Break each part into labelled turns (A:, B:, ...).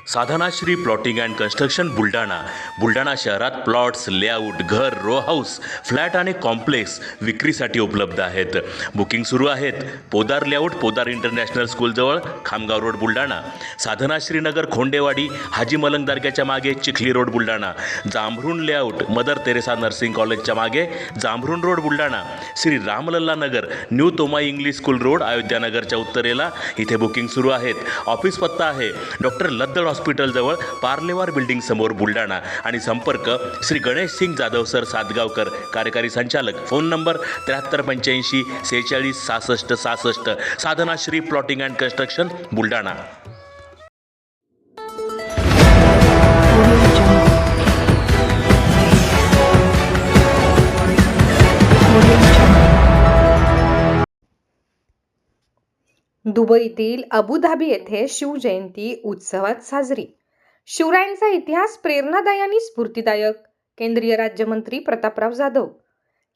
A: Sadhanashri plotting and construction Buldhana शहरात plots, layout, घर, row house, flat आणि कॉम्प्लेक्स विक्रीसाठी उपलब्ध आहेत. बुकिंग सुरू आहेत. पोदार लेआउट, पोदार इंटरनॅशनल स्कूलजवळ, खामगाव रोड, बुलढाणा. साधनाश्री नगर, खोंडेवाडी, हाजी मलंग दर्ग्याच्या मागे, Chikhli road, Buldhana. Jambhrun layout, mother Teresa nursing कॉलेजच्या मागे, Jambhrun road, Buldhana. Shri Ramlalla Nagar, new Tomai English school road, अयोध्यानगरच्या उत्तरेला. इथे बुकिंग सुरू आहेत. ऑफिस पत्ता आहे डॉक्टर लद्दड हॉस्पिटलजवळ, पार्लेवार बिल्डिंग समोर, बुलढाणा. आणि संपर्क श्री गणेश सिंग जाधव सर सातगावकर, कार्यकारी संचालक. Phone number 7385 46 66 66. Sadhanashri plotting and construction, Buldhana.
B: दुबईतील अबुधाबी येथे शिवजयंती उत्सवात साजरी. शिवरायांचा इतिहास प्रेरणादायी आणि स्फूर्तिदायक. केंद्रीय राज्यमंत्री प्रतापराव जाधव.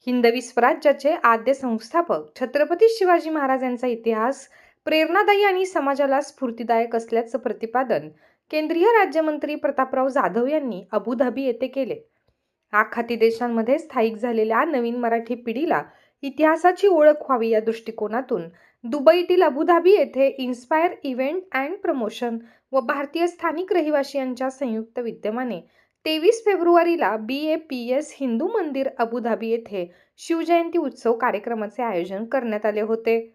B: हिंदवी स्वराज्याचे आद्य संस्थापक छत्रपती शिवाजी महाराज यांचा इतिहास प्रेरणादायी आणि समाजाला स्फूर्तिदायक असल्याचं प्रतिपादन केंद्रीय राज्यमंत्री प्रतापराव जाधव यांनी अबुधाबी येथे केले. आखाती देशांमध्ये स्थायिक झालेल्या नवीन मराठी पिढीला इतिहासाची ओळख व्हावी या दृष्टिकोनातून दुबईतील अबुधाबी येथे इन्स्पायर इव्हेंट अँड प्रमोशन व भारतीय स्थानिक रहिवासियांच्या संयुक्त विद्यमाने 23 फेब्रुवारीला BAPS हिंदू मंदिर अबुधाबी येथे शिवजयंती उत्सव कार्यक्रमाचे आयोजन करण्यात आले होते.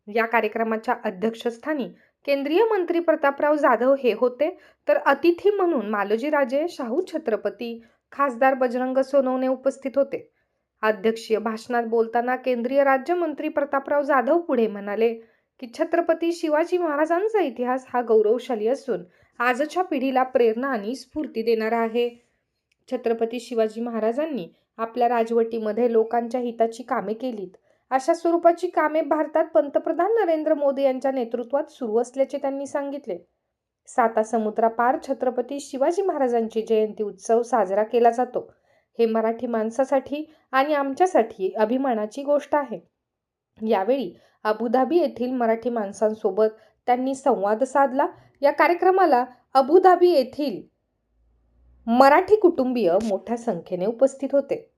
B: या कार्यक्रमाच्या अध्यक्षस्थानी केंद्रीय मंत्री प्रतापराव जाधव हे होते, तर अतिथी म्हणून मालोजीराजे शाहू छत्रपती, खासदार बजरंग सोनवणे उपस्थित होते. अध्यक्षीय भाषणात बोलताना केंद्रीय राज्यमंत्री प्रतापराव जाधव पुढे म्हणाले की छत्रपती शिवाजी महाराजांचा इतिहास हा गौरवशाली असून आजच्या पिढीला प्रेरणा आणि स्फूर्ती देणारा आहे. छत्रपती शिवाजी महाराजांनी आपल्या राजवटीमध्ये लोकांच्या हिताची कामे केलीत. अशा स्वरूपाची कामे भारतात पंतप्रधान नरेंद्र मोदी यांच्या नेतृत्वात सुरू असल्याचे त्यांनी सांगितले. सातासमुद्रापार छत्रपती शिवाजी महाराजांची जयंती उत्सव साजरा केला जातो. हे मराठी माणसासाठी आणि आमच्यासाठी अभिमानाची गोष्ट आहे. यावेळी अबुधाबी येथील मराठी माणसांसोबत त्यांनी संवाद साधला. या कार्यक्रमाला अबुधाबी येथील मराठी कुटुंबीय मोठ्या संख्येने उपस्थित होते.